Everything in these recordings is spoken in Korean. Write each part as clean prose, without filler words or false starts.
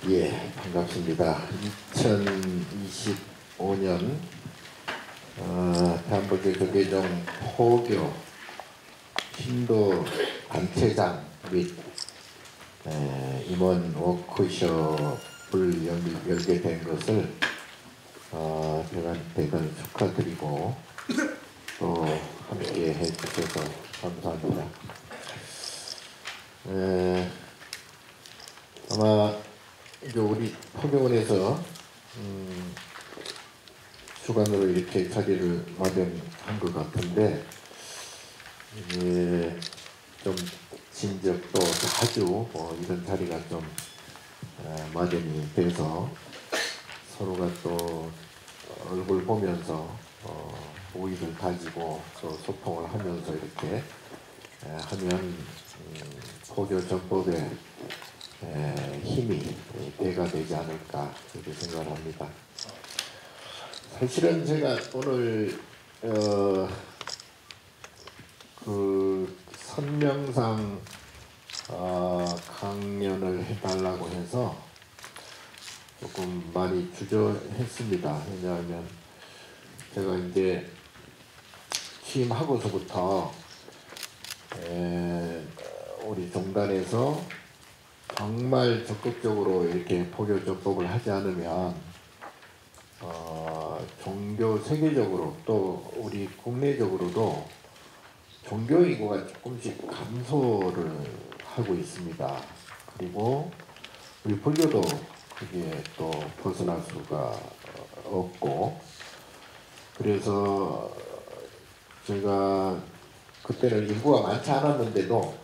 예, 반갑습니다. 2025년 대한복지교계종 포교 신도 단체장 및 임원 워크숍을 열게 된 것을 제가 대단히 축하드리고 또 함께 해주셔서 감사합니다. 아마 이제 우리 포교원에서 주관으로 이렇게 자리를 마련한 것 같은데 좀 진적도 자주 이런 자리가 좀 마련이 돼서 서로가 또 얼굴 보면서 우위를 가지고 또 소통을 하면서 이렇게 하면 포교 전법에 힘이 배가 되지 않을까 그렇게 생각을 합니다. 사실은 제가 오늘 그 선명상 강연을 해달라고 해서 조금 많이 주저했습니다. 왜냐하면 제가 이제 취임하고서부터 우리 종단에서 정말 적극적으로 이렇게 포교 전법을 하지 않으면 종교 세계적으로 또 우리 국내적으로도 종교 인구가 조금씩 감소를 하고 있습니다. 그리고 우리 불교도 거기에 또 벗어날 수가 없고, 그래서 제가 그때는 인구가 많지 않았는데도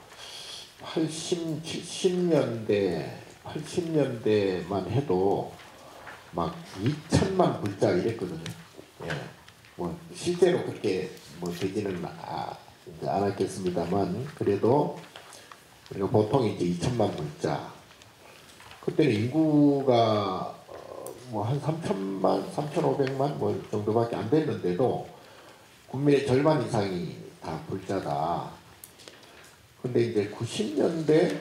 80년대만 해도 막 2천만 불자 이랬거든요. 예. 뭐 실제로 그렇게 뭐 되지는 않았겠습니다만 그래도 우리가 보통 이제 2천만 불자. 그때는 인구가 뭐 한 3천만, 3,500만 뭐 정도밖에 안 됐는데도 국민의 절반 이상이 다 불자다. 근데 이제 90년대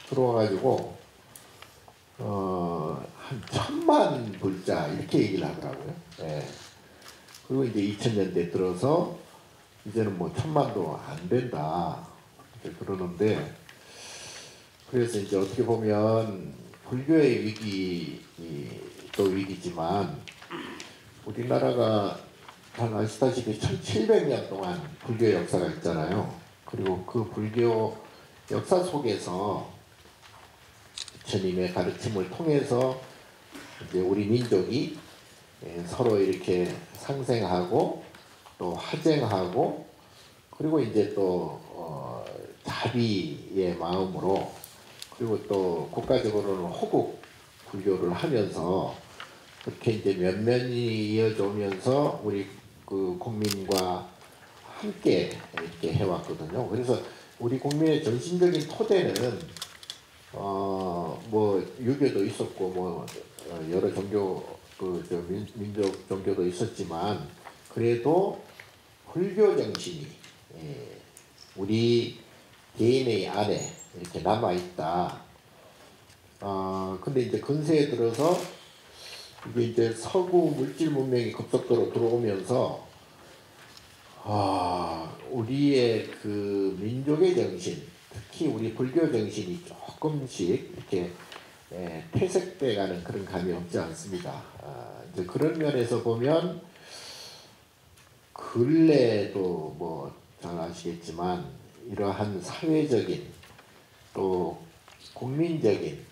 들어와가지고 한 1,000만 불자 이렇게 얘기를 하더라고요. 예. 그리고 이제 2000년대 들어서 이제는 뭐 1,000만도 안 된다 그러는데, 그래서 이제 어떻게 보면 불교의 위기도 위기지만 우리나라가 잘 아시다시피 1700년 동안 불교 역사가 있잖아요. 그리고 그 불교 역사 속에서 부처님의 가르침을 통해서 이제 우리 민족이 서로 이렇게 상생하고 또 화쟁하고, 그리고 이제 또 자비의 마음으로, 그리고 또 국가적으로는 호국 불교를 하면서 그렇게 이제 면면이 이어져 오면서 우리 그 국민과 함께 이렇게 해왔거든요. 그래서 우리 국민의 정신적인 토대는 뭐 유교도 있었고 뭐 여러 종교 민족 종교도 있었지만 그래도 불교 정신이 우리 DNA 안에 이렇게 남아 있다. 근데 이제 근세에 들어서 이게 이제 서구 물질 문명이 급속도로 들어오면서 우리의 그 민족의 정신, 특히 우리 불교 정신이 조금씩 이렇게 퇴색돼가는 그런 감이 없지 않습니다. 이제 그런 면에서 보면 근래에도 뭐 잘 아시겠지만 이러한 사회적인 또 국민적인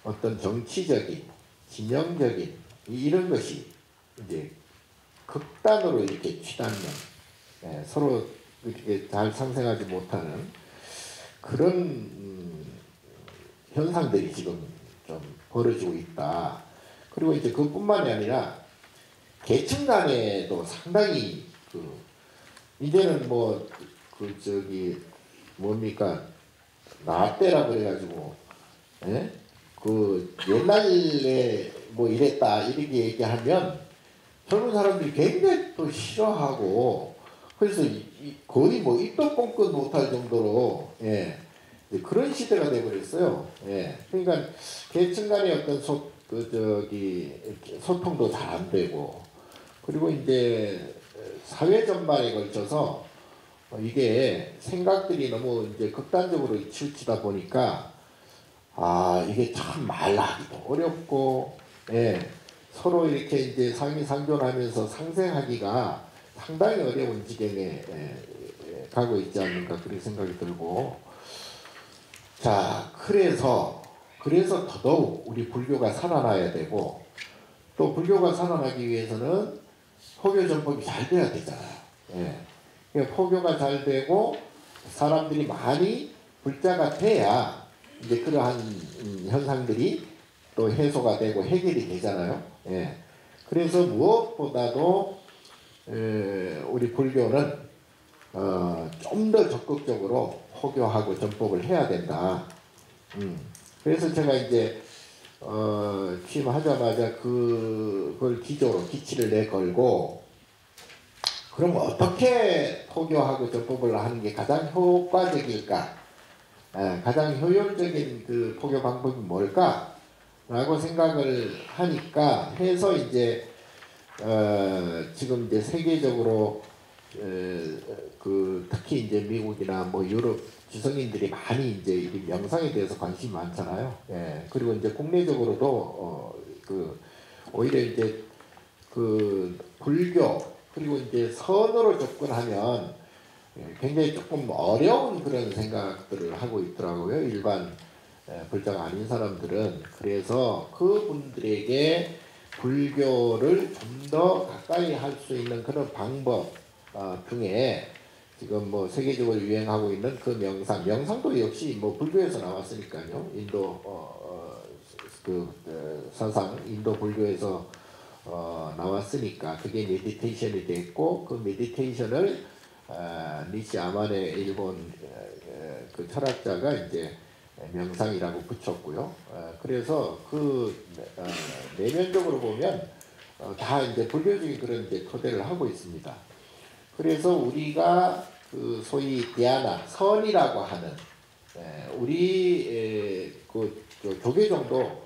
어떤 정치적인 진영적인 이런 것이 이제 극단으로 이렇게 치닫는, 서로 이렇게 잘 상생하지 못하는 그런 현상들이 지금 좀 벌어지고 있다. 그리고 이제 그뿐만이 아니라 계층 간에도 상당히 이제는 뭐 뭡니까 나떼라 그래가지고 그 옛날에 뭐 이랬다 이렇게 얘기하면 젊은 사람들이 굉장히 또 싫어하고, 그래서 거의 뭐 입도 뻥끗 못할 정도로 그런 시대가 돼버렸어요. 예. 그러니까 계층 간의 어떤 소통도 잘 안 되고, 그리고 이제 사회 전반에 걸쳐서 이게 생각들이 너무 이제 극단적으로 치우치다 보니까 이게 참 말하기도 어렵고, 예. 서로 이렇게 이제 상생하면서 상생하기가 상당히 어려운 지경에 가고 있지 않는가 그런 생각이 들고, 자, 그래서 더더욱 우리 불교가 살아나야 되고, 또 불교가 살아나기 위해서는 포교 전법이 잘 돼야 되잖아요. 예. 그러니까 포교가 잘 되고 사람들이 많이 불자가 돼야 이제 그러한 현상들이 또 해소가 되고 해결이 되잖아요. 예. 그래서 무엇보다도 우리 불교는 좀 더 적극적으로 포교하고 전법을 해야 된다. 그래서 제가 이제 취임하자마자 그걸 기치를 내걸고, 그럼 어떻게 포교하고 전법을 하는 게 가장 효과적일까? 가장 효율적인 그 포교 방법이 뭘까? 라고 생각을 하니까 해서 이제 지금 이제 세계적으로 특히 이제 미국이나 뭐 유럽 지성인들이 많이 이제 이 명상에 대해서 관심이 많잖아요. 예. 그리고 이제 국내적으로도 오히려 이제 그 불교 그리고 이제 선으로 접근하면 굉장히 조금 어려운 그런 생각들을 하고 있더라고요. 일반 불자가 아닌 사람들은. 그래서 그분들에게 불교를 좀 더 가까이 할 수 있는 그런 방법 중에 지금 뭐 세계적으로 유행하고 있는 그 명상도 역시 뭐 불교에서 나왔으니까요. 인도 사상, 인도 불교에서 나왔으니까 그게 메디테이션이 됐고, 그 메디테이션을 니시 아만의 일본 그 철학자가 이제 명상이라고 붙였고요. 그래서 내면적으로 보면 다 이제 불교적인 그런 이제 토대를 하고 있습니다. 그래서 우리가 그 소위 디아나 선이라고 하는 우리 그 조계종도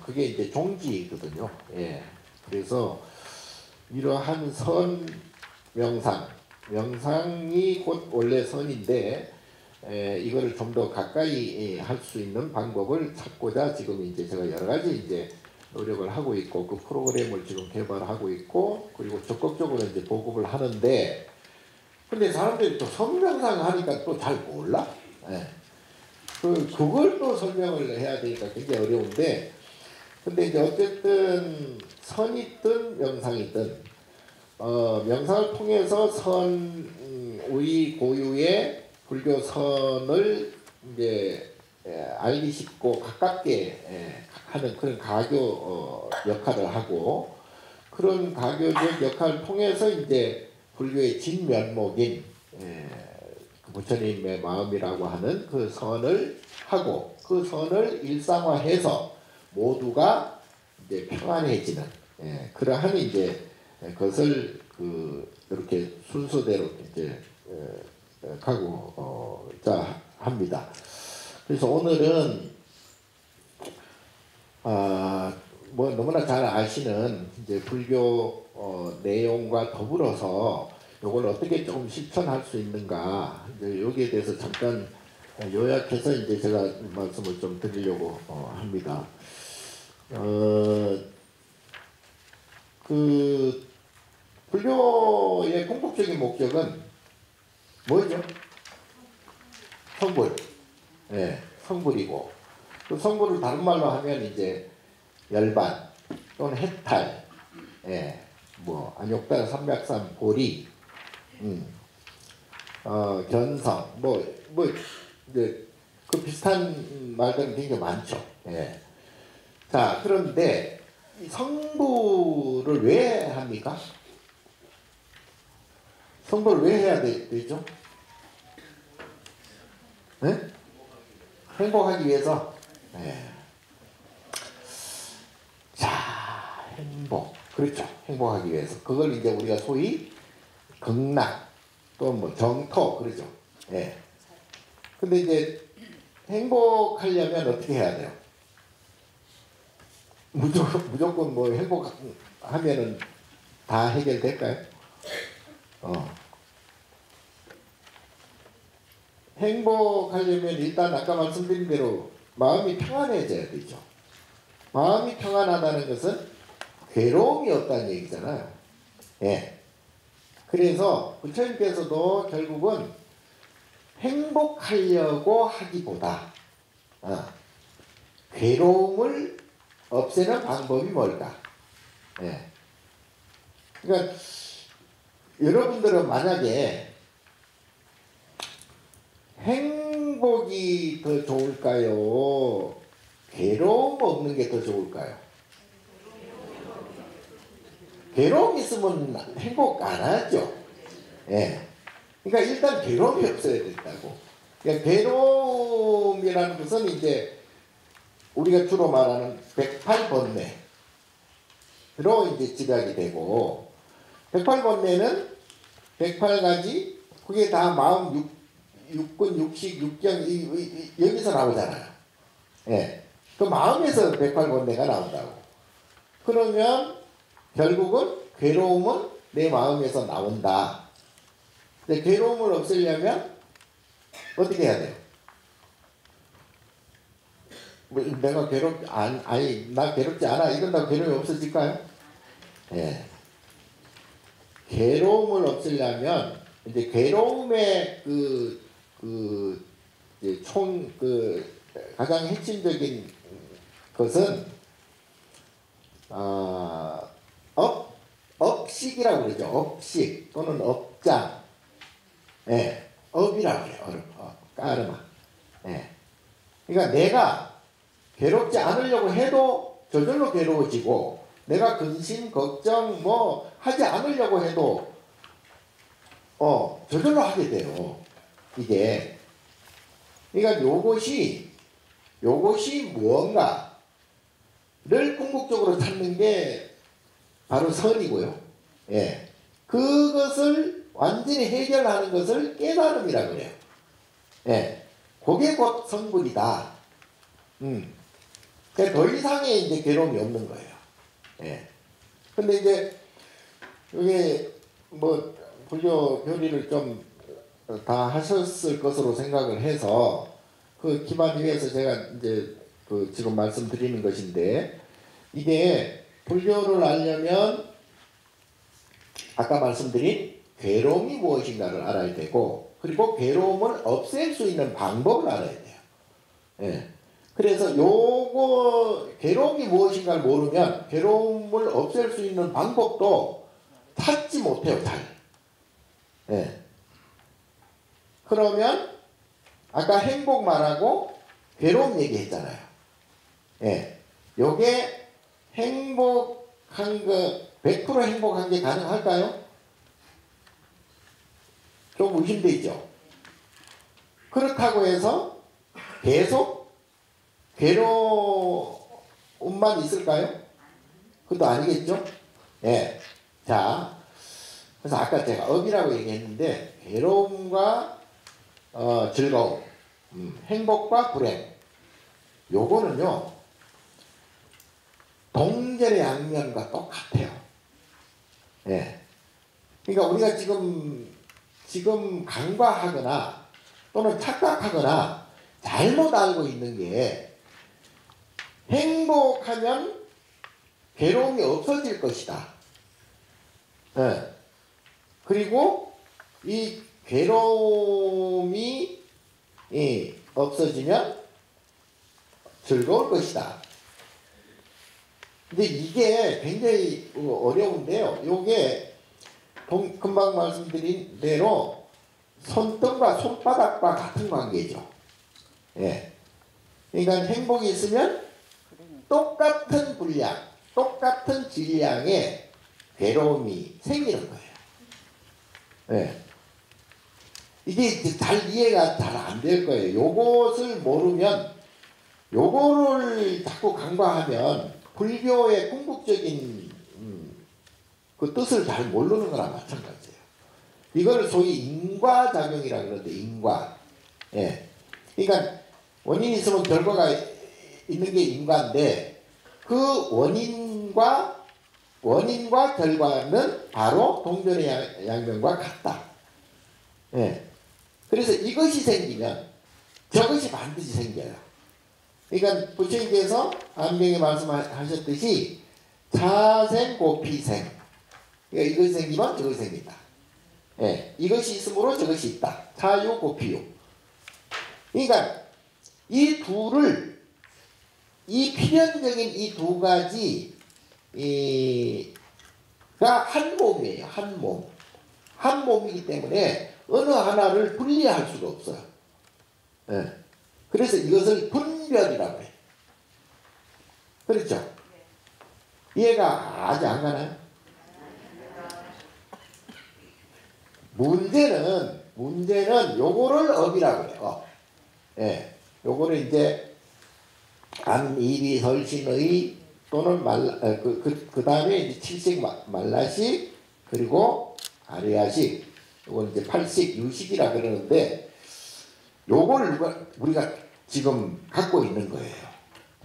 그게 이제 종지거든요. 예. 그래서 이러한 선 명상이 곧 원래 선인데 이거를 좀 더 가까이 할 수 있는 방법을 찾고자 지금 이제 제가 여러 가지 이제 노력을 하고 있고, 그 프로그램을 지금 개발하고 있고, 그리고 적극적으로 이제 보급을 하는데, 근데 사람들이 또 선명상 하니까 또 잘 몰라. 예. 그걸 또 설명을 해야 되니까 굉장히 어려운데, 근데 이제 어쨌든 선이든 명상이든 명상을 통해서 우리 고유의 불교 선을 이제 알기 쉽고 가깝게 하는 그런 가교 역할을 하고, 그런 가교적 역할을 통해서 이제 불교의 진면목인 부처님의 마음이라고 하는 그 선을 하고, 그 선을 일상화해서 모두가 이제 평안해지는 그러한 이제 그것을 이렇게 순서대로 이제 가고자 합니다. 그래서 오늘은 뭐 너무나 잘 아시는 이제 불교 내용과 더불어서 이걸 어떻게 조금 실천할 수 있는가, 이제 여기에 대해서 잠깐 요약해서 이제 제가 말씀을 좀 드리려고 합니다. 그 불교의 궁극적인 목적은 뭐죠? 성불. 예, 성불이고, 그 성불을 다른 말로 하면 이제 열반 또는 해탈, 뭐 안욕달, 삼백산, 보리, 견성, 이제 그 비슷한 말들은 굉장히 많죠. 예. 자, 그런데 이 성불을 왜 합니까? 성불을 왜 해야 되죠? 네? 행복하기 위해서. 자, 행복. 그렇죠. 행복하기 위해서. 그걸 이제 우리가 소위 극락 또 뭐 정토 그러죠. 예. 근데 이제 행복하려면 어떻게 해야 돼요? 무조건 뭐 행복하면은 다 해결될까요? 행복하려면 일단 아까 말씀드린 대로 마음이 평안해져야 되죠. 마음이 평안하다는 것은 괴로움이 없다는 얘기잖아요. 예. 그래서 부처님께서도 결국은 행복하려고 하기보다 괴로움을 없애는 방법이 뭘까? 예. 그러니까 여러분들은 만약에 행복이 더 좋을까요? 괴로움 없는 게 더 좋을까요? 괴로움 있으면 행복 안 하죠. 예. 그러니까 일단 괴로움이 없어야 된다고. 그러니까 괴로움이라는 것은 이제 우리가 주로 말하는 108번뇌로 이제 집약이 되고, 108번뇌는 108가지, 그게 다 마음 육군, 육식, 육경, 여기서 나오잖아요. 예. 그 마음에서 108번뇌가 나온다고. 그러면 결국은 괴로움은 내 마음에서 나온다. 근데 괴로움을 없애려면 어떻게 해야 돼요? 내가 나 괴롭지 않아. 이런다고 괴로움이 없어질까요? 예. 괴로움을 없애려면 이제 괴로움의 가장 핵심적인 것은 업식이라고 그러죠. 업식 또는 업장. 예. 업이라고 해요. 까르마. 예. 그러니까 내가 괴롭지 않으려고 해도 저절로 괴로워지고, 내가 근심, 걱정 뭐 하지 않으려고 해도 저절로 하게 돼요. 이게. 그러니까 요것이 무언가를 궁극적으로 찾는 게 바로 선이고요. 예. 그것을 완전히 해결하는 것을 깨달음이라고 그래요. 예. 그게 곧 성불이다. 그러니까 더 이상의 이제 괴로움이 없는 거예요. 예. 근데 이제 이게 뭐 불교 교리를 좀 다 하셨을 것으로 생각을 해서 그 기반 위에서 제가 이제 지금 말씀드리는 것인데, 이게 불교를 알려면 아까 말씀드린 괴로움이 무엇인가를 알아야 되고, 그리고 괴로움을 없앨 수 있는 방법을 알아야 돼요. 예. 그래서 괴로움이 무엇인가를 모르면 괴로움을 없앨 수 있는 방법도 찾지 못해요, 잘. 예. 그러면 아까 행복 말하고 괴로움 얘기했잖아요. 예. 요게 행복한 거, 100% 행복한 게 가능할까요? 좀 의심되죠. 그렇다고 해서 계속 괴로움만 있을까요? 그것도 아니겠죠? 예. 자, 그래서 아까 제가 업이라고 얘기했는데, 괴로움과 즐거움, 행복과 불행, 요거는요 동절의 양면과 똑같아요. 예. 그러니까 우리가 지금 간과하거나 또는 착각하거나 잘못 알고 있는 게, 행복하면 괴로움이 없어질 것이다. 예. 그리고 이 괴로움이 없어지면 즐거울 것이다. 근데 이게 굉장히 어려운데요. 요게 금방 말씀드린 대로 손등과 손바닥과 같은 관계죠. 예. 그러니까 행복이 있으면 똑같은 분량, 똑같은 질량의 괴로움이 생기는 거예요. 예. 이게 이제 잘 이해가 잘 안 될 거예요. 요것을 모르면, 요거를 자꾸 간과하면 불교의 궁극적인 그 뜻을 잘 모르는 거나 마찬가지예요. 이거를 소위 인과작용이라고 그러는데, 인과. 예. 그러니까 원인이 있으면 결과가 있는 게 인과인데 그 원인과 결과는 바로 동전의 양면과 같다. 예. 그래서 이것이 생기면 저것이 반드시 생겨요. 그러니까 부처님께서 안경에 말씀하셨듯이 자생고피생. 그러니까 이것이 생기면 저것이 생긴다. 예. 이것이 있으므로 저것이 있다. 자유고피유. 그러니까 이 둘을 이 필연적인 이 두 가지 가 한 몸이에요. 한 몸. 한 몸이기 때문에 어느 하나를 분리할 수가 없어요. 예. 그래서 이것을 분별이라고 해요. 그렇죠? 이해가 아직 안 가나요? 문제는 요거를 업이라고 해요. 예. 요거를 이제 안이비 설신의 또는 그 다음에 이제 칠식 말라식 그리고 아리아식 요건 이제 팔식 유식이라 그러는데 요걸 우리가 지금 갖고 있는 거예요.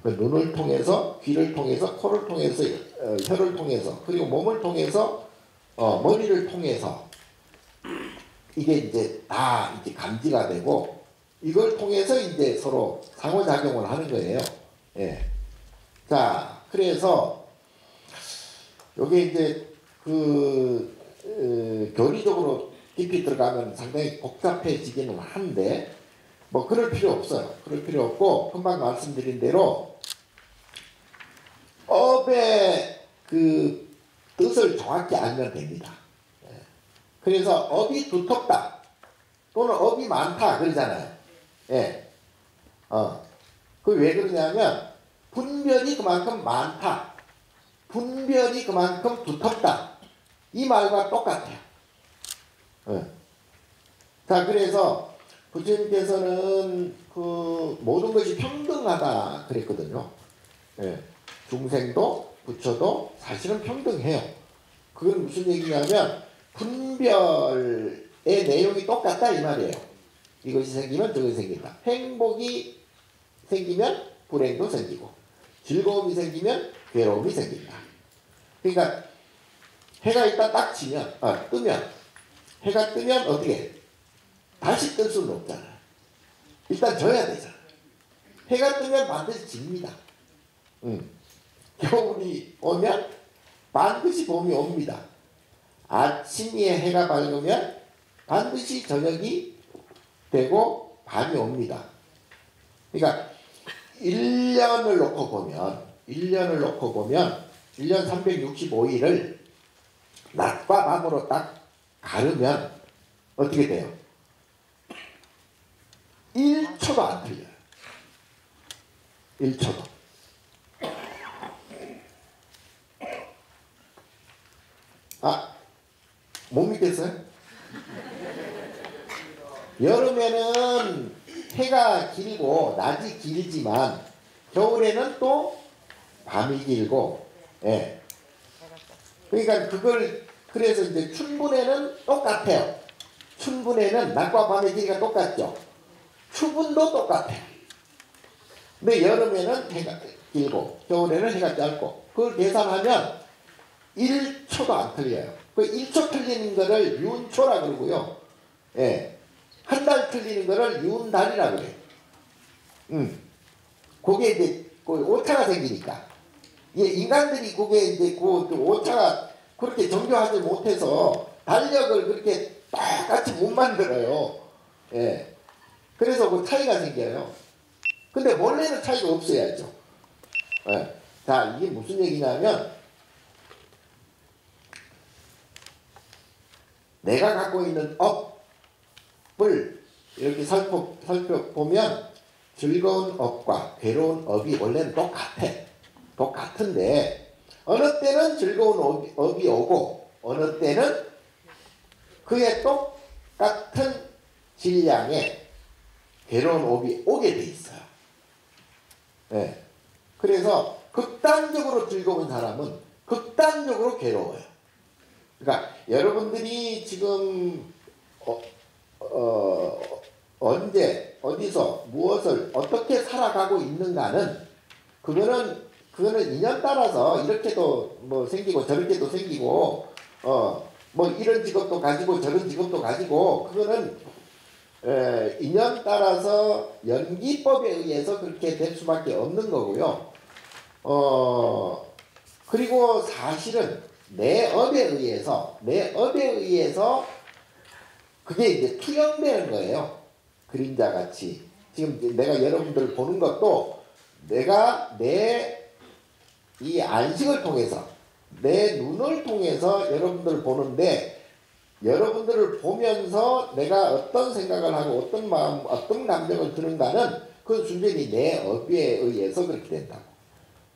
그 눈을 통해서 귀를 통해서 코를 통해서 혀를 통해서 그리고 몸을 통해서 머리를 통해서 이게 이제 다 이제 감지가 되고 이걸 통해서 이제 서로 상호작용을 하는 거예요. 예. 자, 그래서 요게 이제 교리적으로 깊이 들어가면 상당히 복잡해지기는 한데 뭐 그럴 필요 없어요. 그럴 필요 없고 금방 말씀드린 대로 업의 그 뜻을 정확히 알면 됩니다. 예. 그래서 업이 두텁다 또는 업이 많다 그러잖아요. 예. 그 왜 그러냐면 분별이 그만큼 많다. 분별이 그만큼 두텁다. 이 말과 똑같아요. 예. 자, 그래서 부처님께서는 그 모든 것이 평등하다 그랬거든요. 예. 중생도 부처도 사실은 평등해요. 그건 무슨 얘기냐면 분별의 내용이 똑같다 이 말이에요. 이것이 생기면 저것이 생긴다. 행복이 생기면 불행도 생기고 즐거움이 생기면 괴로움이 생긴다. 그러니까 해가 일단 딱 뜨면 해가 뜨면 어떻게 다시 뜰 수는 없잖아요. 일단 져야 되잖아요. 해가 뜨면 반드시 집니다. 겨울이 오면 반드시 봄이 옵니다. 아침에 해가 밝으면 반드시 저녁이 되고 밤이 옵니다. 그러니까 1년을 놓고 보면 1년 365일을 낮과 밤으로 딱 가르면 어떻게 돼요? 1초도 안 틀려요. 1초도. 못 믿겠어요? 여름에는 해가 길고 낮이 길지만 겨울에는 또 밤이 길고, 예. 그러니까 그래서 이제 춘분에는 똑같아요. 춘분에는 낮과 밤의 길이가 똑같죠. 추분도 똑같아요. 근데 여름에는 해가 길고 겨울에는 해가 짧고 그걸 계산하면 1초도 안 틀려요. 그 1초 틀리는 거를 윤초라 그러고요. 예. 한 달 틀리는 거를 윤달이라 그래요. 그게 이제 그 오차가 생기니까. 예, 인간들이 그게 이제 그 오차가 그렇게 정교하지 못해서 달력을 그렇게 똑같이 못 만들어요. 예. 그래서 그 차이가 생겨요. 근데 원래는 차이가 없어야죠. 예. 자, 이게 무슨 얘기냐면 내가 갖고 있는 업을 이렇게 살펴보면 즐거운 업과 괴로운 업이 원래는 똑같은데 어느 때는 즐거운 업이 오고 어느 때는 그에 똑같은 질량의 괴로운 업이 오게 돼 있어요. 네. 그래서 극단적으로 즐거운 사람은 극단적으로 괴로워요. 그러니까 여러분들이 지금 언제 어디서 무엇을 어떻게 살아가고 있는가는 그거는 인연 따라서 이렇게도 뭐 생기고 저렇게도 생기고 뭐 이런 직업도 가지고 저런 직업도 가지고 그거는 인연 따라서 연기법에 의해서 그렇게 될 수밖에 없는 거고요. 그리고 사실은 내 업에 의해서 그게 이제 투영되는 거예요. 그림자같이. 지금 내가 여러분들 보는 것도 내가 내 이 안식을 통해서 내 눈을 통해서 여러분들을 보는데 여러분들을 보면서 내가 어떤 생각을 하고 어떤 마음, 어떤 감정을 드는가는 그건 순전히 내 업에 의해서 그렇게 된다고.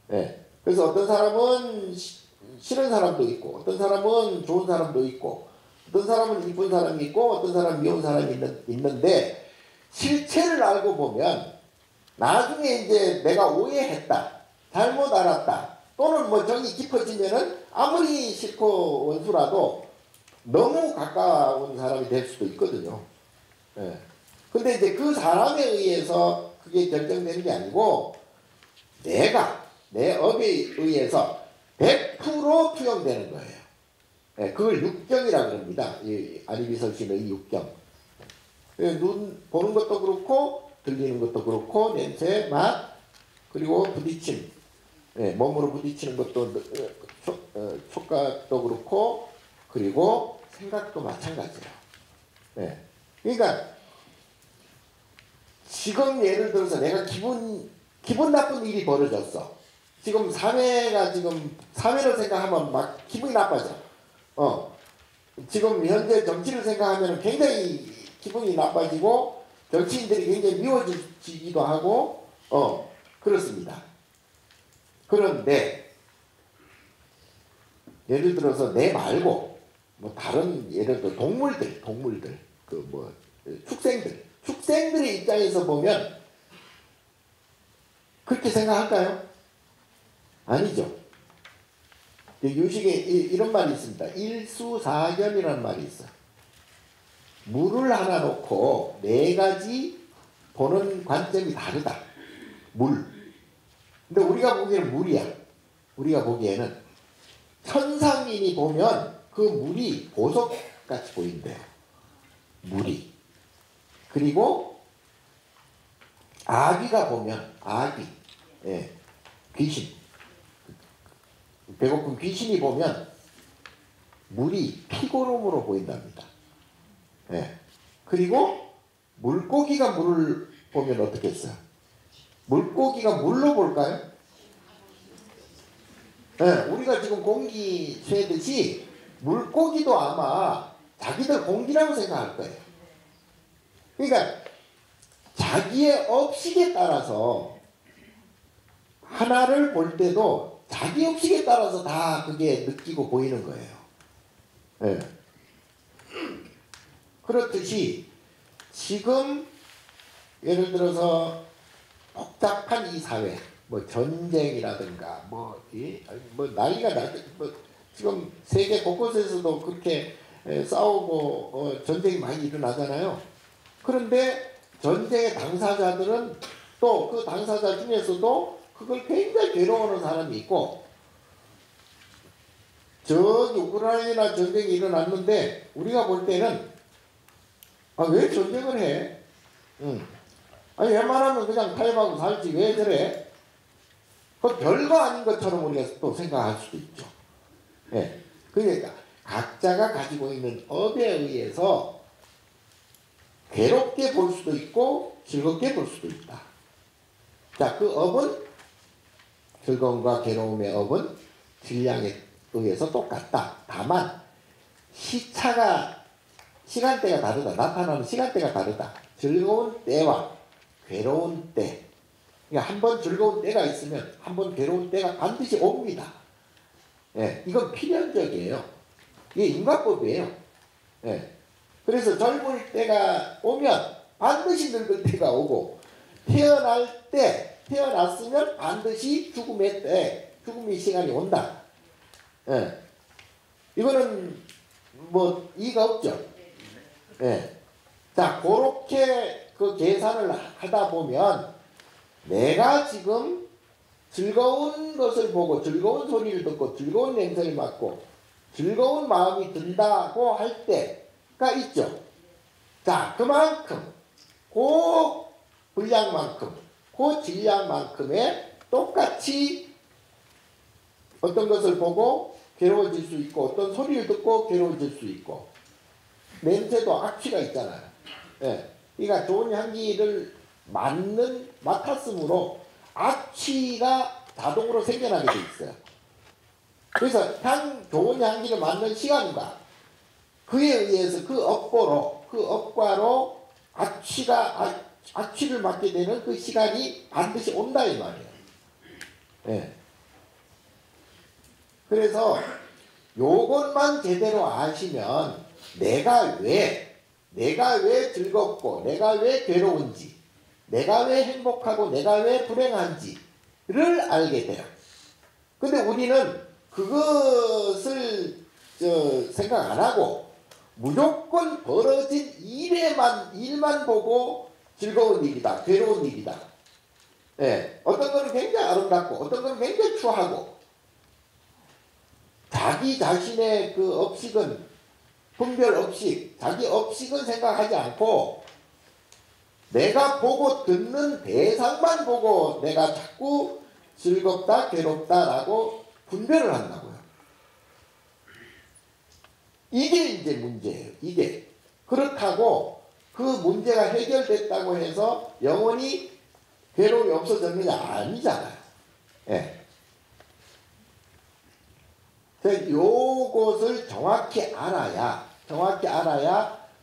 네. 그래서 어떤 사람은 싫은 사람도 있고 어떤 사람은 좋은 사람도 있고 어떤 사람은 이쁜 사람이 있고 어떤 사람은 미운 사람이 있는데 실체를 알고 보면 나중에 이제 내가 오해했다, 잘못 알았다, 또는 뭐 정이 깊어지면은 아무리 싫고 원수라도 너무 가까운 사람이 될 수도 있거든요. 예. 근데 이제 그 사람에 의해서 그게 결정되는 게 아니고 내가 내 업에 의해서 100% 투영되는 거예요. 예. 그걸 육경이라고 합니다. 이 아리비설신의 육경. 눈 보는 것도 그렇고 들리는 것도 그렇고 냄새, 맛, 그리고 부딪힘, 예, 몸으로 부딪히는 것도 촉각도 그렇고 그리고 생각도 마찬가지예요. 예. 그러니까 지금 예를 들어서 내가 기분 나쁜 일이 벌어졌어. 지금 사회를 생각하면 막 기분이 나빠져. 지금 현재 정치를 생각하면 굉장히 기분이 나빠지고 정치인들이 굉장히 미워지기도 하고 그렇습니다. 그런데 예를 들어서 내 말고 뭐 다른 예를 들어 동물들 그 뭐 축생들의 입장에서 보면 그렇게 생각할까요? 아니죠. 유식에 이런 말이 있습니다. 일수사견이라는 말이 있어요. 물을 하나 놓고 네 가지 보는 관점이 다르다. 물. 근데 우리가 보기에는 물이야. 우리가 보기에는 천상인이 보면 그 물이 보석같이 보인대요. 물이. 그리고 아기가 보면 예, 귀신. 배고픈 귀신이 보면 물이 피고름으로 보인답니다. 예. 그리고 물고기가 물을 보면 어떻겠어요? 물고기가 물로 볼까요? 예, 우리가 지금 공기 쐬듯이 물고기도 아마 자기들 공기라고 생각할 거예요. 그러니까 자기의 업식에 따라서 하나를 볼 때도 자기 업식에 따라서 다 그게 느끼고 보이는 거예요. 예. 그렇듯이 지금 예를 들어서 복잡한 이 사회, 뭐 전쟁이라든가 뭐 난리가 지금 세계 곳곳에서도 그렇게 싸우고 전쟁이 많이 일어나잖아요. 그런데 전쟁의 당사자들은 또 그 당사자 중에서도 그걸 굉장히 괴로워하는 사람이 있고, 저기 우크라이나 전쟁이 일어났는데 우리가 볼 때는 왜 전쟁을 해? 아니 웬만하면 그냥 타협하고 살지 왜 저래? 그 별거 아닌 것처럼 우리가 또 생각할 수도 있죠. 예. 그러니까 각자가 가지고 있는 업에 의해서 괴롭게 볼 수도 있고 즐겁게 볼 수도 있다. 자, 그 업은 즐거움과 괴로움의 업은 질량에 의해서 똑같다. 다만 시간대가 다르다. 나타나는 시간대가 다르다. 즐거운 때와 괴로운 때. 그러니까 한 번 즐거운 때가 있으면 한 번 괴로운 때가 반드시 옵니다. 예, 이건 필연적이에요. 이게 인과법이에요. 예. 그래서 젊을 때가 오면 반드시 늙을 때가 오고, 태어났으면 반드시 죽음의 시간이 온다. 예. 이거는 뭐 이의가 없죠. 예. 자, 그렇게 그 계산을 하다 보면 내가 지금 즐거운 것을 보고 즐거운 소리를 듣고 즐거운 냄새를 맡고 즐거운 마음이 든다고 할 때가 있죠. 자, 그만큼 그 분량만큼 그 질량만큼의 똑같이 어떤 것을 보고 괴로워질 수 있고 어떤 소리를 듣고 괴로워질 수 있고 냄새도 악취가 있잖아요. 예. 그러니까 좋은 향기를 맡았으므로 악취가 자동으로 생겨나게 돼 있어요. 그래서 좋은 향기를 맡는 시간과 그에 의해서 그 업과로 악취를 맡게 되는 그 시간이 반드시 온다 이 말이에요. 예. 그래서 요것만 제대로 아시면 내가 왜 즐겁고 내가 왜 괴로운지 내가 왜 행복하고 내가 왜 불행한지를 알게 돼요. 근데 우리는 그것을 생각 안 하고 무조건 벌어진 일만 보고 즐거운 일이다 괴로운 일이다. 예. 어떤 거는 굉장히 아름답고 어떤 거는 굉장히 추하고 자기 자신의 그 업식은 분별 업식, 자기 업식은 생각하지 않고 내가 보고 듣는 대상만 보고 내가 자꾸 즐겁다, 괴롭다라고 분별을 한다고요. 이게 이제 문제예요. 이게. 그렇다고 그 문제가 해결됐다고 해서 영원히 괴로움이 없어졌느냐? 아니잖아요. 예. 요것을 정확히 알아야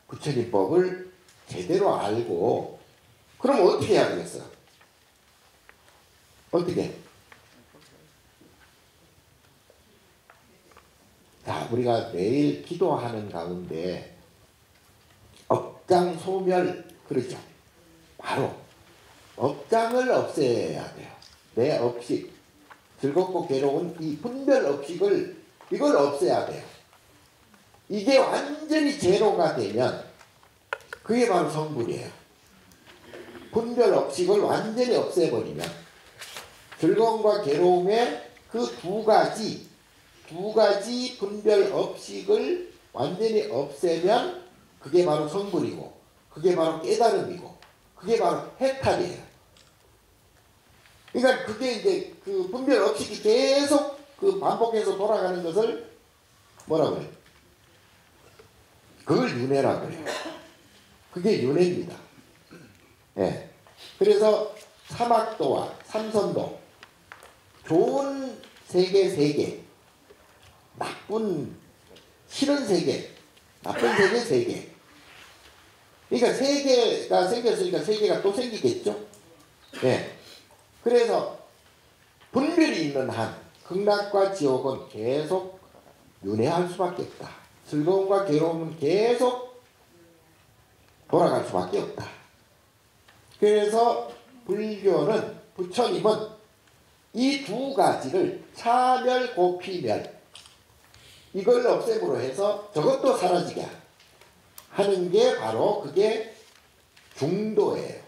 부처님법을 제대로 알고 그럼 어떻게 해야 되겠어요? 어떻게? 자, 우리가 매일 기도하는 가운데 업장 소멸 그러죠. 바로 업장을 없애야 돼요. 내 업식, 즐겁고 괴로운 이 분별 업식을 이걸 없애야 돼요. 이게 완전히 제로가 되면 그게 바로 성불이에요. 분별 업식을 완전히 없애버리면 즐거움과 괴로움의 그 두 가지 분별 업식을 완전히 없애면 그게 바로 성불이고 그게 바로 깨달음이고 그게 바로 해탈이에요. 그러니까 그게 이제 그 분별 업식이 계속 그 반복해서 돌아가는 것을 뭐라고 해요? 그걸 윤회라고 해요. 그게 윤회입니다. 예. 그래서 삼학도와 삼선도 좋은 세계 세 개, 싫은 세계, 나쁜 세계 세 개. 그러니까 세 개가 생겼으니까 세 개가 또 생기겠죠? 예. 그래서 분별이 있는 한 극락과 지옥은 계속 윤회할 수밖에 없다. 즐거움과 괴로움은 계속 돌아갈 수밖에 없다. 그래서 불교는 부처님은 이 두 가지를 차멸 고피멸 이걸 없앰으로 해서 저것도 사라지게 하는 게 바로 그게 중도예요.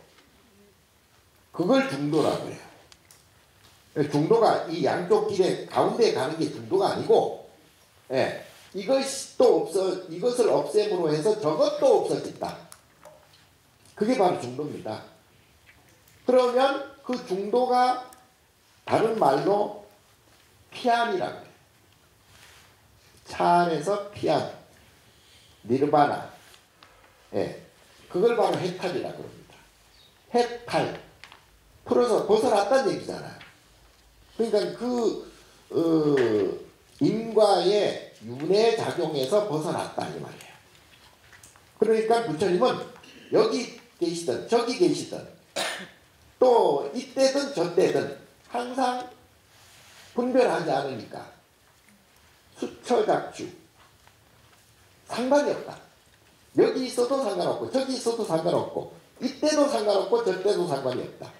그걸 중도라고 해요. 중도가 이 양쪽 길에 가운데 가는 게 중도가 아니고, 예, 이것을 없앰으로 해서 저것도 없어진다. 그게 바로 중도입니다. 그러면 그 중도가 다른 말로 피안이라고 해요. 차 안에서 피안, 니르바나, 예, 그걸 바로 해탈이라고 합니다. 해탈, 풀어서 벗어났다는 얘기잖아요. 그러니까 인과의 윤회 작용에서 벗어났다 이 말이에요. 그러니까 부처님은 여기 계시든 저기 계시든 또 이때든 저때든 항상 분별하지 않으니까 수처작주 상관이 없다. 여기 있어도 상관없고 저기 있어도 상관없고 이때도 상관없고 저때도 상관이 없다.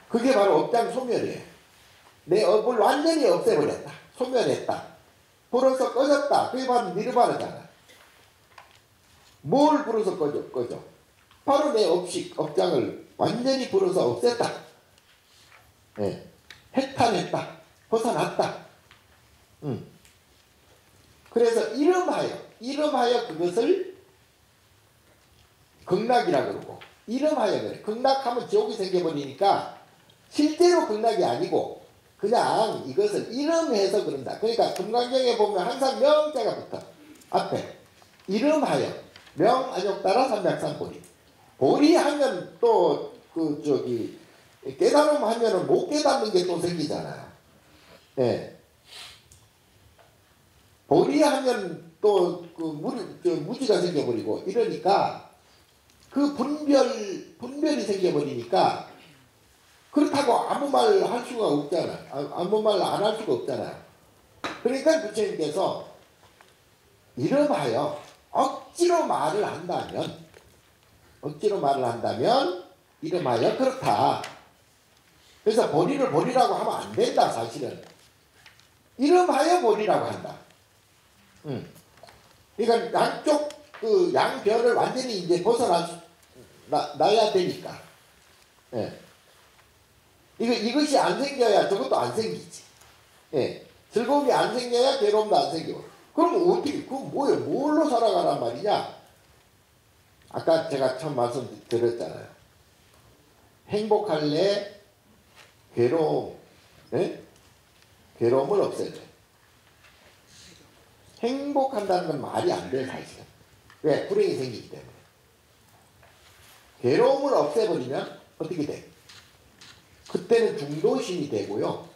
그게 바로 업장 소멸이에요. 내 업을 완전히 없애버렸다. 소멸했다. 불어서 꺼졌다. 그게 바로 니르바나잖아. 뭘 불어서 꺼져? 바로 내 업장을 완전히 불어서 없앴다. 예. 해탈했다. 벗어났다. 그래서 이름하여 그것을 극락이라 그러고, 이름하여 그래. 극락하면 지옥이 생겨버리니까 실제로 극락이 아니고 그냥 이것을 이름해서 그런다. 그러니까 금강경에 보면 항상 명자가 붙어. 앞에 이름하여 명안욕따라 삼백산보리. 보리 하면 또 깨달음 하면은 못 깨닫는 게 또 생기잖아요. 예. 보리 하면 또 무지가 생겨버리고 이러니까 그 분별이 생겨버리니까 그렇다고 아무 말 할 수가 없잖아요. 아무 말 안 할 수가 없잖아요. 그러니까 부처님께서 이름하여 억지로 말을 한다면 이름하여 그렇다. 그래서 보리를 보리라고 하면 안 된다. 사실은 이름하여 보리라고 한다. 그러니까 양쪽 양변을 완전히 이제 벗어나야 되니까. 예. 이것이 안 생겨야 저것도 안 생기지. 예. 즐거움이 안 생겨야 괴로움도 안 생겨. 그럼 어떻게, 뭐예요? 뭘로 살아가란 말이냐? 아까 제가 처음 말씀드렸잖아요. 행복할래? 괴로움, 예? 괴로움을 없애야 돼. 행복한다는 건 말이 안 돼, 사실은. 왜? 불행이 생기기 때문에. 괴로움을 없애버리면 어떻게 돼? 그때는 중도심이 되고요.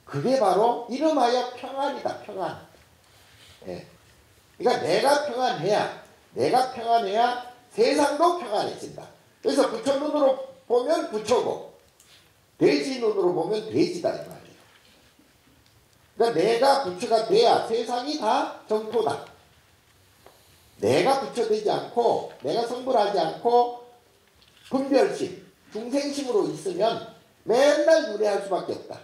그게 바로 이름하여 평안이다. 평안. 예. 그러니까 내가 평안해야 세상도 평안해진다. 그래서 부처 눈으로 보면 부처고 돼지 눈으로 보면 돼지다 이 말이에요. 그러니까 내가 부처가 돼야 세상이 다 정토다. 내가 부처 되지 않고 내가 성불하지 않고 분별심, 중생심으로 있으면 맨날 유래할 수밖에 없다.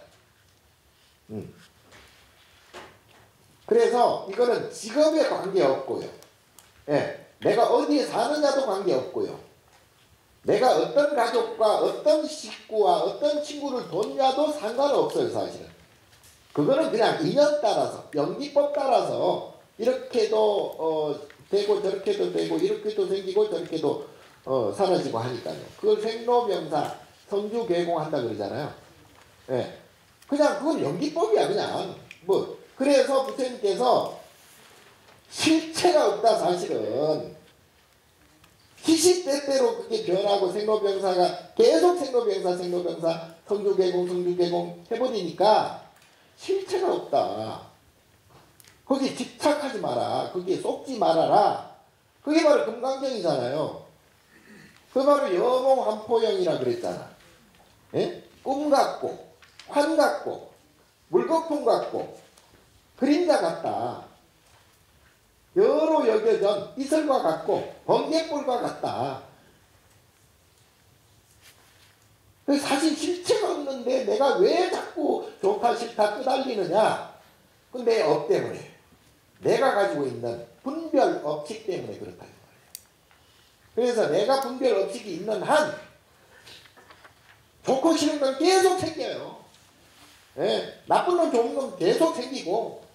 그래서 이거는 직업에 관계없고요. 예, 내가 어디에 사느냐도 관계없고요. 내가 어떤 가족과 어떤 식구와 어떤 친구를 뒀냐도 상관없어요. 사실은. 그거는 그냥 인연 따라서 연기법 따라서 이렇게도 되고 저렇게도 되고 이렇게도 생기고 저렇게도 사라지고 하니까요. 그걸 생로병사 성주개공한다 그러잖아요. 예. 그냥 그건 연기법이야. 그냥 그래서 부처님께서 실체가 없다. 사실은 시시때때로 그게 변하고 생로병사가 계속 생로병사 성주개공 해버리니까 실체가 없다. 거기에 집착하지 마라. 거기에 쏙지 말아라. 그게 바로 금강경이잖아요. 그 바로 영홍환포영이라 그랬잖아. 예? 꿈 같고 환 같고 물거품 같고 그림자 같다. 여로 여겨전 이슬과 같고 번개불과 같다. 사실 실체가 없는데 내가 왜 자꾸 좋다 싫다 끄달리느냐? 그 내 업 때문에. 내가 가지고 있는 분별 업식 때문에 그렇다. 그래서 내가 분별 업식이 있는 한 좋고 싫은 건 계속 생겨요. 예, 나쁜 놈 좋은 놈 계속 생기고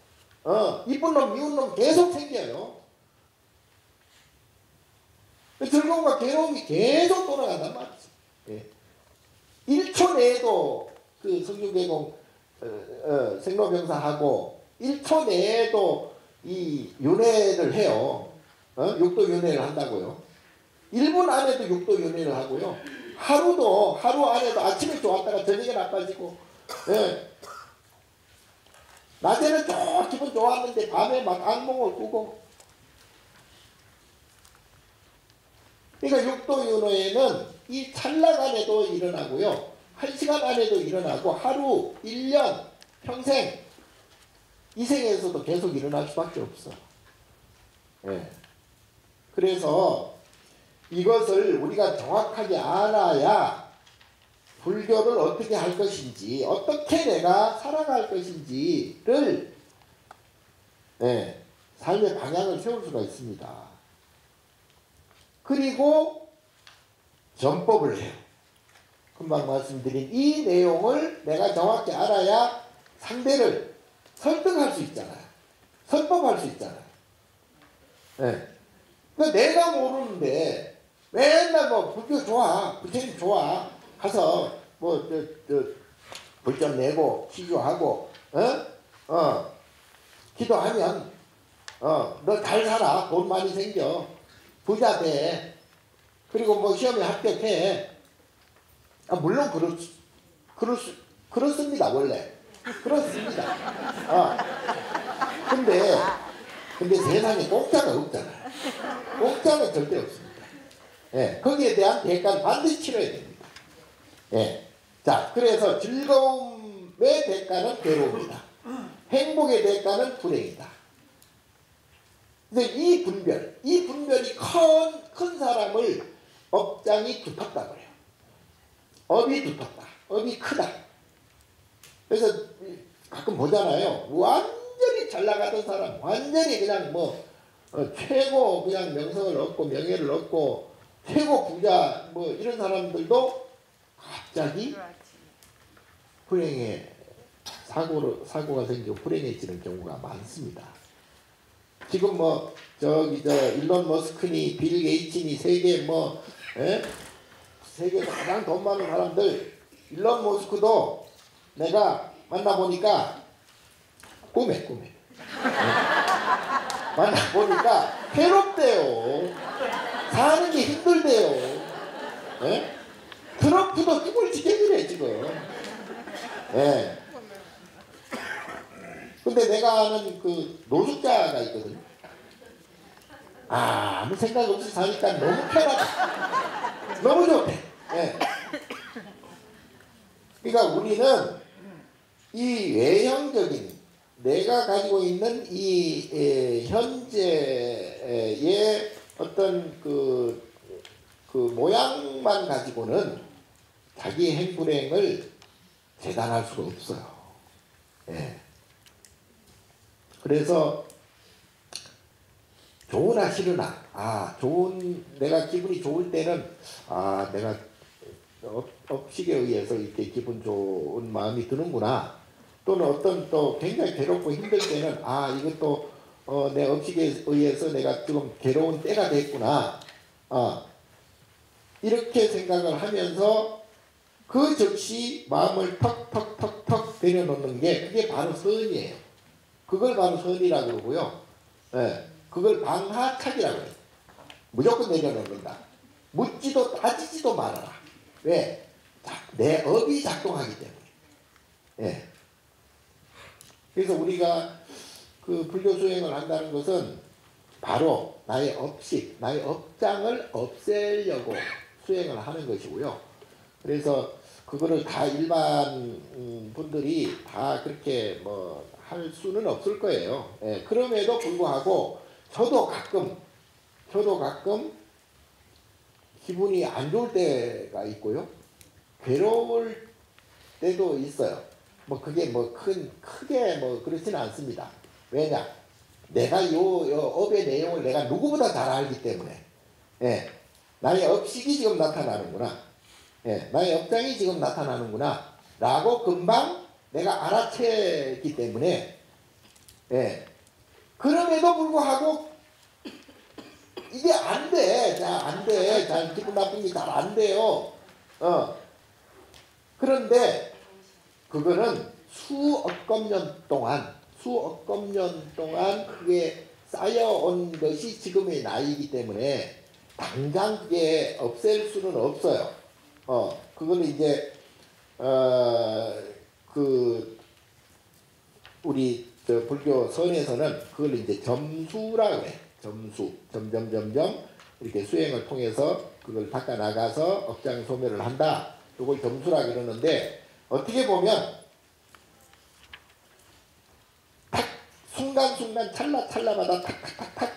이쁜 놈 미운 놈 계속 생겨요. 즐거움과 괴로움이 계속 돌아간단 말이죠. 예. 1초 내에도 그 성주개공 생로병사하고 1초 내에도 이 윤회를 해요. 육도 윤회를 한다고요. 1분 안에도 육도 윤회를 하고요. 하루 안에도 아침에 좋았다가 저녁에 나빠지고, 예. 낮에는 기분 좋았는데 밤에 막 악몽을 꾸고. 그러니까 육도윤회는 이 찰나 안에도 일어나고요. 1시간 안에도 일어나고 하루, 1년, 평생 이 생에서도 계속 일어날 수밖에 없어. 예. 그래서 이것을 우리가 정확하게 알아야 불교를 어떻게 할 것인지, 어떻게 내가 살아갈 것인지를 삶의 방향을 세울 수가 있습니다. 그리고 전법을 해요. 금방 말씀드린 이 내용을 내가 정확히 알아야 상대를 설득할 수 있잖아요. 설법할 수 있잖아요. 네. 그러니까 내가 모르는데 맨날 뭐 불교 좋아, 부처님 좋아, 가서 뭐 불 좀 내고 기도하고 기도하면 너 잘 살아, 돈 많이 생겨, 부자 돼, 그리고 뭐 시험에 합격해. 물론 그렇습니다. 원래 그렇습니다. 근데 세상에 공짜가 없잖아요. 공짜는 절대 없습니다. 예, 거기에 대한 대가를 반드시 치러야 됩니다. 예. 자, 그래서 즐거움의 대가는 괴로움이다. 행복의 대가는 불행이다. 그래서 이 분별이 큰 사람을 업장이 두텁다고 해요. 업이 두텁다. 업이 크다. 그래서 가끔 보잖아요. 완전히 잘 나가던 사람, 완전히 그냥 뭐 최고 그냥 명성을 얻고 명예를 얻고 최고 부자 뭐 이런 사람들도 갑자기 불행에 사고가 생기고 불행해지는 경우가 많습니다. 지금 뭐 일론 머스크니 빌 게이츠니 세계에서 가장 돈 많은 사람들, 일론 머스크도 내가 만나보니까 꿈에 만나보니까 괴롭대요. 사는 게 힘들대요. 예? 트럼프도 죽을 지경이래 지금. 예. 근데 내가 아는 그 노숙자가 있거든요. 아무 생각 없이 사니까 너무 편하다. 너무 좋대. 예. 그러니까 우리는 이 외형적인 내가 가지고 있는 이 현재의 어떤 그 모양만 가지고는 자기 행불행을 재단할 수가 없어요. 예. 그래서 좋으나 싫으나 내가 기분이 좋을 때는 내가 업식에 의해서 이렇게 기분 좋은 마음이 드는구나. 또는 어떤 또 굉장히 괴롭고 힘들 때는 이것도 내 업식에 의해서 내가 지금 괴로운 때가 됐구나. 이렇게 생각을 하면서 그 즉시 마음을 턱 내려놓는 게 그게 바로 선이에요. 그걸 바로 선이라고 그러고요. 예, 그걸 방하착이라고 해요. 무조건 내려놓는다. 묻지도 따지지도 말아라. 왜? 내 업이 작동하기 때문에. 예. 그래서 우리가 그 불교 수행을 한다는 것은 바로 나의 업식, 나의 업장을 없애려고 수행을 하는 것이고요. 그래서 그거를 다 일반 분들이 다 그렇게 뭐 할 수는 없을 거예요. 예, 그럼에도 불구하고 저도 가끔 기분이 안 좋을 때가 있고요. 괴로울 때도 있어요. 뭐 그게 뭐 크게 뭐 그렇지는 않습니다. 왜냐? 내가 요 업의 내용을 내가 누구보다 잘 알기 때문에. 예, 나의 업식이 지금 나타나는구나. 예, 나의 업장이 지금 나타나는구나. 라고 금방 내가 알아채기 때문에. 예, 그럼에도 불구하고 이게 안 돼. 안 돼. 잘 기분 나쁜 게 잘 안 돼요. 그런데 그거는 수억겁 년 동안 그게 쌓여온 것이 지금의 나이기 때문에 당장 그게 없앨 수는 없어요. 그거는 이제 우리 불교 선에서는 그걸 이제 점수라고 해. 점수, 점점점점 이렇게 수행을 통해서 그걸 닦아 나가서 업장 소멸을 한다. 이걸 점수라 그러는데 어떻게 보면 탁 순간순간 찰나마다 탁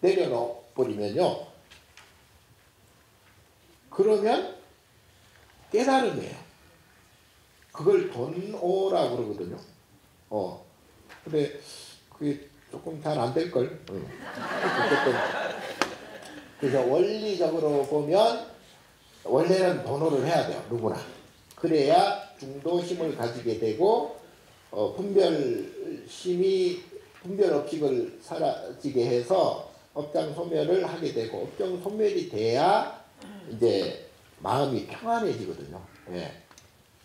내려놓아 버리면요. 그러면 깨달음이에요. 그걸 돈오라고 그러거든요. 근데 그게 조금 잘 안 될걸. 어쨌든 그래서 원리적으로 보면 원래는 번호를 해야 돼요. 누구나. 그래야 중도심을 가지게 되고 분별업식을 사라지게 해서 업장 소멸을 하게 되고, 업장 소멸이 돼야 이제 마음이 평안해지거든요. 예.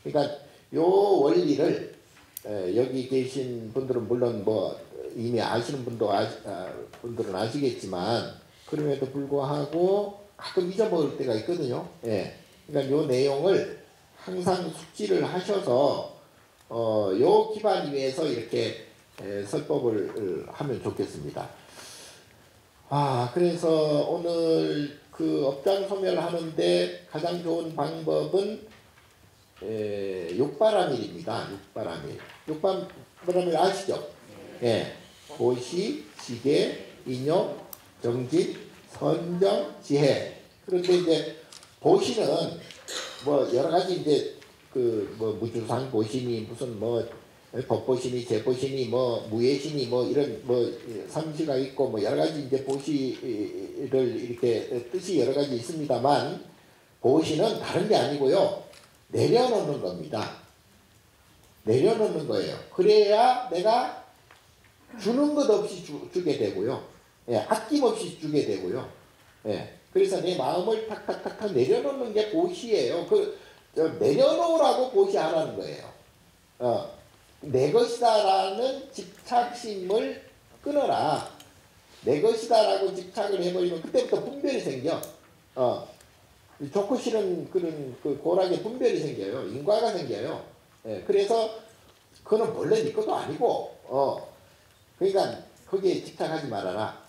그러니까 요 원리를 여기 계신 분들은 물론 뭐 이미 아시는 분들은 아시겠지만, 그럼에도 불구하고 가끔 잊어먹을 때가 있거든요. 예. 그러니까 요 내용을 항상 숙지를 하셔서 요 기반 위에서 이렇게 설법을 하면 좋겠습니다. 그래서 오늘 그 업장 소멸하는데 가장 좋은 방법은 육바라밀입니다. 육바라밀. 육바라밀 아시죠? 예. 보시, 지계, 인욕, 정진, 선정, 지혜. 그런데 이제 보시는 뭐 여러 가지 이제 그 뭐 무주상 보시니 무슨 뭐 법보시니 제보시니 뭐 무예시니 뭐 이런 뭐 삼시가 있고 뭐 여러 가지 이제 보시를 이렇게 뜻이 여러 가지 있습니다만, 보시는 다른 게 아니고요, 내려놓는 겁니다. 내려놓는 거예요. 그래야 내가 주는 것 없이 주게 되고요. 예, 아낌없이 주게 되고요. 예, 그래서 내 마음을 탁탁탁탁 내려놓는 게 보시예요. 내려놓으라고 보시하라는 거예요. 내 것이다라는 집착심을 끊어라. 내 것이다라고 집착을 해버리면 그때부터 분별이 생겨. 좋고 싫은 그런 그 고락의 분별이 생겨요. 인과가 생겨요. 예, 그래서 그거는 원래 네 것도 아니고, 그러니까 거기에 집착하지 말아라.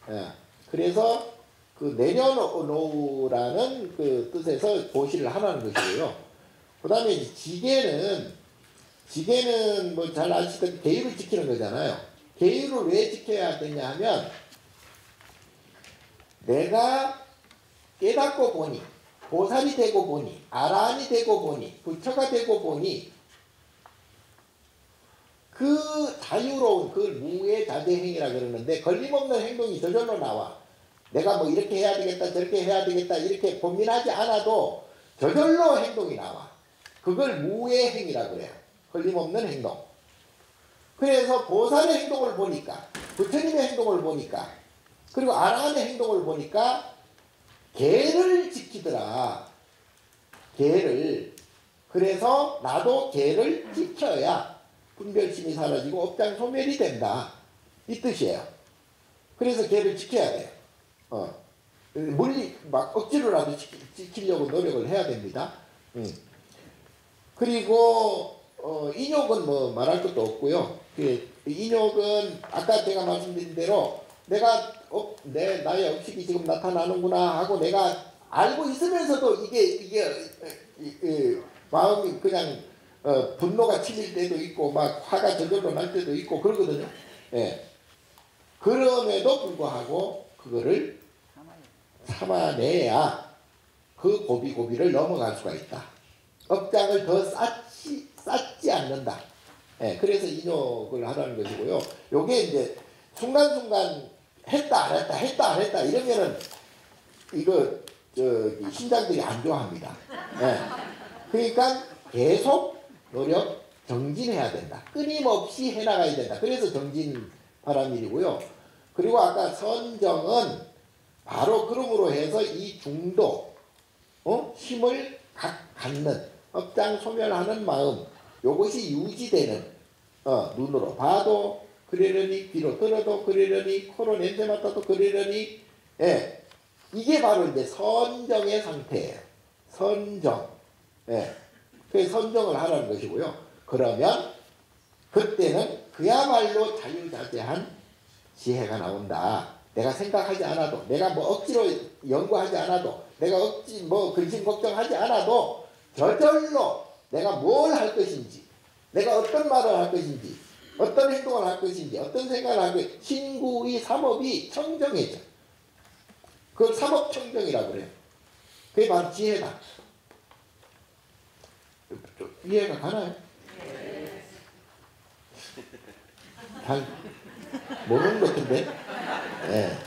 예, 그래서 그 내려놓으라는 그 뜻에서 보시를 하라는 것이고요. 그 다음에 지게는 뭐 잘 아시던 계율을 지키는 거잖아요. 계율을 왜 지켜야 되냐 하면, 내가 깨닫고 보니, 보살이 되고 보니, 아라한이 되고 보니, 부처가 되고 보니, 그 자유로운 그 무외자재행위라 그러는데, 걸림없는 행동이 저절로 나와. 내가 뭐 이렇게 해야 되겠다 저렇게 해야 되겠다 이렇게 고민하지 않아도 저절로 행동이 나와. 그걸 무외행위라 그래요. 걸림없는 행동. 그래서 보살의 행동을 보니까, 부처님의 행동을 보니까, 그리고 아라한의 행동을 보니까 계를 지키더라. 계를. 그래서 나도 계를 지켜야 분별심이 사라지고 업장 소멸이 된다. 이 뜻이에요. 그래서 계를 지켜야 돼요. 물리 막 억지로라도 지키려고 노력을 해야 됩니다. 그리고 인욕은 뭐 말할 것도 없고요. 인욕은 아까 제가 말씀드린 대로 내가 나의 업식이 지금 나타나는구나 하고 내가 알고 있으면서도 이게 마음이 그냥 분노가 치밀 때도 있고 막 화가 저절로 날 때도 있고 그러거든요. 예. 그럼에도 불구하고 그거를 참아내야 그 고비고비를 넘어갈 수가 있다. 업장을 더 쌓지 않는다. 예, 그래서 인욕을 하라는 것이고요. 요게 이제 순간순간 했다 안 했다 이러면은 이거 신장들이 안 좋아합니다. 예. 그러니까 계속 노력 정진해야 된다. 끊임없이 해나가야 된다. 그래서 정진 바람일이고요. 그리고 아까 선정은 바로 그러므로 해서 이 중도 힘을 갖는 업장 소멸하는 마음, 요것이 유지되는 눈으로 봐도 그러려니 귀로 들어도 그러려니 코로 냄새 맡아도 그러려니, 예, 이게 바로 이제 선정의 상태예요. 선정. 예. 그 선정을 하라는 것이고요. 그러면 그때는 그야말로 자유자재한 지혜가 나온다. 내가 생각하지 않아도, 내가 뭐 억지로 연구하지 않아도, 내가 근심 걱정하지 않아도 저절로 내가 뭘 할 것인지, 내가 어떤 말을 할 것인지, 어떤 행동을 할 것인지, 어떤 생각을 할 것인지, 신구의 삼업이 청정해져. 그걸 삼업청정이라고 그래요. 그게 바로 지혜다. 이해가 가나요? 잘 모르는 것 같은데. 네.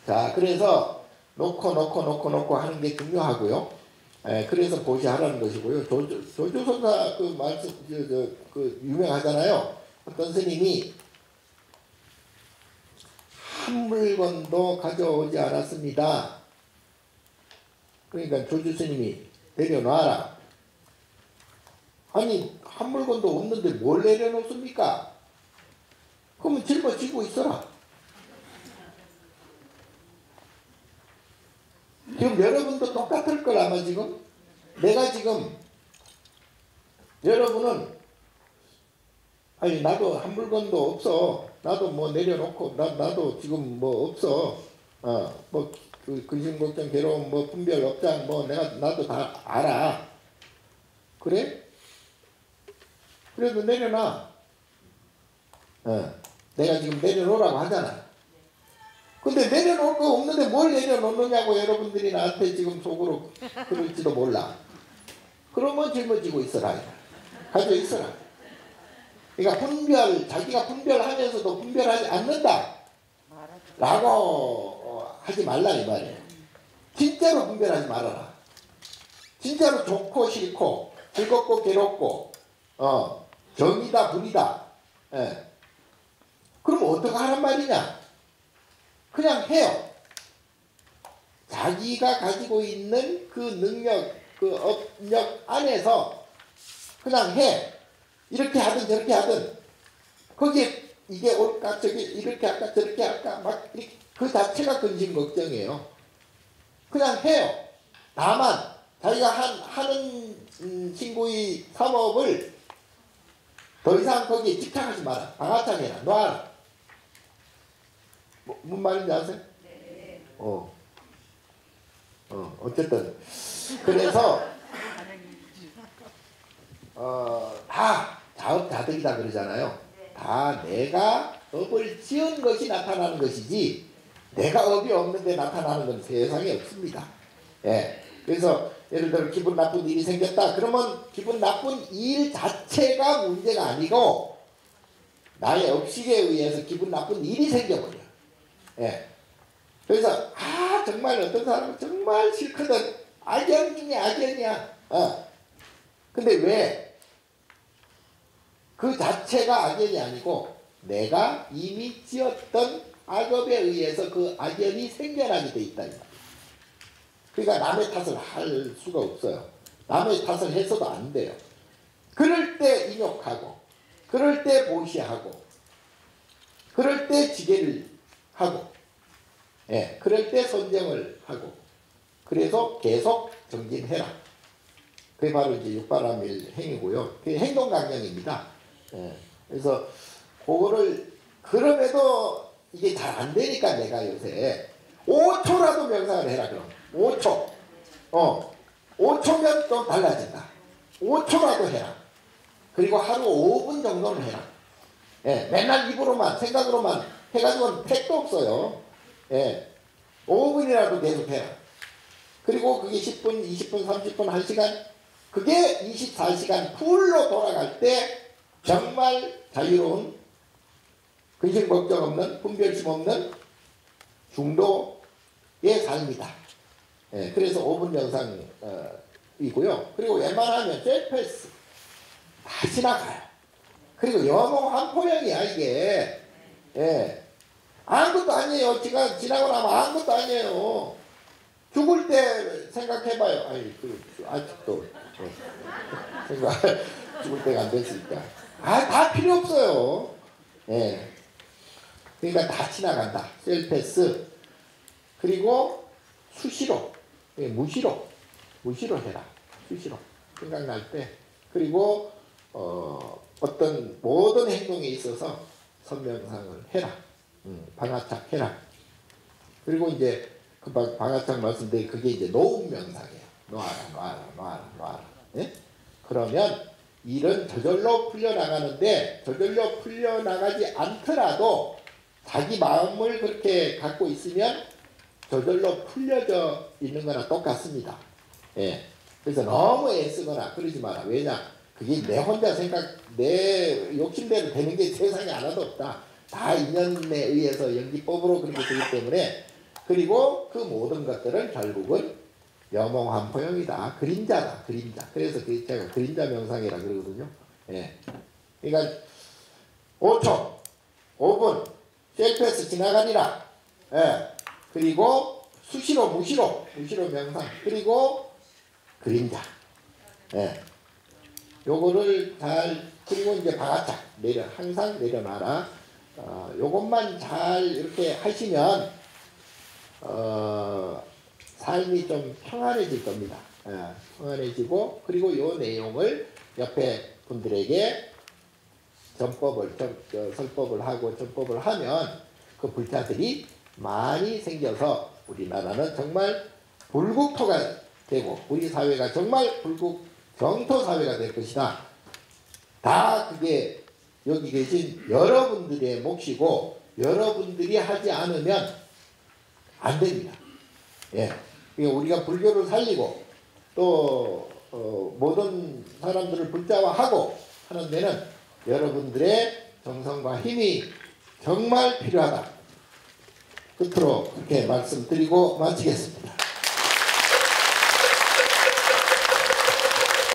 자, 그래서 놓고 하는 게 중요하고요. 그래서 보시하라는 것이고요. 조주선사 그 말씀 그 유명하잖아요. 어떤 스님이 한 물건도 가져오지 않았습니다. 그러니까 조주 스님이 내려놔라. 아니 한 물건도 없는데 뭘 내려놓습니까? 그러면 짊어지고 있어라. 지금 여러분도 똑같을 걸 아마 지금. 내가 지금 여러분은 아니 나도 한 물건도 없어. 나도 뭐 내려놓고 나도 지금 뭐 없어. 뭐 근심 걱정 괴로움 뭐 분별 업장 뭐 나도 다 알아. 그래? 그래도 내려놔. 내가 지금 내려놓으라고 하잖아. 근데 내려놓을 거 없는데 뭘 내려놓느냐고 여러분들이 나한테 지금 속으로 그럴지도 몰라. 그러면 짊어지고 있어라. 가지고 있어라. 그러니까 자기가 분별하면서도 분별하지 않는다 라고 하지 말라 이 말이에요. 진짜로 분별하지 말아라. 진짜로 좋고 싫고 즐겁고 괴롭고 정이다 불이다. 그럼 어떻게 하란 말이냐? 그냥 해요. 자기가 가지고 있는 그 능력, 그 업력 안에서 그냥 해. 이렇게 하든 저렇게 하든 거기에 이게 옳까 저게 이렇게 할까 저렇게 할까 막 그 자체가 근심 걱정이에요. 그냥 해요. 다만 자기가 하는 친구의 사업을 더 이상 거기에 집착하지 마라. 방아착해라. 놔라. 무슨 말인지 아세요? 네. 어쨌든 그래서 다 자업자득이다 그러잖아요. 다 내가 업을 지은 것이 나타나는 것이지 내가 업이 없는데 나타나는 건 세상에 없습니다. 그래서 예를 들어 기분 나쁜 일이 생겼다 그러면 기분 나쁜 일 자체가 문제가 아니고 나의 업식에 의해서 기분 나쁜 일이 생겨버려. 그래서 정말 어떤 사람은 정말 싫거든. 악연이야. 근데 왜? 그 자체가 악연이 아니고 내가 이미 지었던 악업에 의해서 그 악연이 생겨나게 돼 있다. 그러니까 남의 탓을 할 수가 없어요. 남의 탓을 해서도 안 돼요. 그럴 때 인욕하고 그럴 때 보시하고 그럴 때 지게를 하고 그럴 때 선정을 하고 그래서 계속 정진해라. 그게 바로 이제 육바라밀 행위고요. 그게 행동강령입니다. 그래서 그거를 그럼에도 이게 잘 안 되니까 내가 요새 5초라도 명상을 해라 그럼 5초 5초면 좀 달라진다. 5초라도 해라. 그리고 하루 5분 정도는 해라. 맨날 입으로만 생각으로만 해가지고는 택도 없어요. 5분이라도 계속 해라. 그리고 그게 10분 20분 30분 1시간 그게 24시간 풀로 돌아갈 때 정말 자유로운 근심 걱정 없는 분별심 없는 중도의 삶이다. 그래서 5분 명상이고요. 그리고 웬만하면 셀패스 다 지나가요. 그리고 영어 한포명이야 이게. 아무것도 아니에요. 제가 지나고 나면 아무것도 아니에요. 죽을 때 생각해봐요. 아직도 생각 죽을 때가 안 됐으니까. 다 필요 없어요. 그러니까 다 지나간다. 셀패스. 그리고 수시로, 무시로 해라. 수시로 생각날 때. 그리고 어떤 모든 행동에 있어서 선명상을 해라. 방아착 해라. 그리고 이제 그 방아착 말씀드린 그게 이제 노음 명상이에요. 놔라. 그러면 일은 저절로 풀려나가는데 저절로 풀려나가지 않더라도 자기 마음을 그렇게 갖고 있으면 저절로 풀려져 있는 거나 똑같습니다. 그래서 너무 애쓰거나 그러지 마라. 왜냐? 그게 내 혼자 내 욕심대로 되는 게 세상에 하나도 없다. 다 인연에 의해서 연기법으로 그렇게 되기 때문에 그리고 그 모든 것들은 결국은 염홍한포용이다. 그림자다. 그림자. 그래서 제가 그림자 명상이라 그러거든요. 예. 그러니까 5초, 5분, 셀프에서 지나가니라. 예. 그리고 수시로, 무시로 명상. 그리고 그림자. 예. 요거를 그리고 이제 방아착. 항상 내려놔라. 요것만 잘 이렇게 하시면, 삶이 좀 평안해질 겁니다. 평안해지고, 그리고 요 내용을 옆에 분들에게 설법을 하고 전법을 하면 그 불자들이 많이 생겨서 우리나라는 정말 불국토가 되고 우리 사회가 정말 불국 경토 사회가 될 것이다. 다 그게 여기 계신 여러분들의 몫이고 여러분들이 하지 않으면 안 됩니다. 예. 우리가 불교를 살리고 또 모든 사람들을 불자화하고 하는 데는 여러분들의 정성과 힘이 정말 필요하다. 끝으로 그렇게 말씀드리고 마치겠습니다.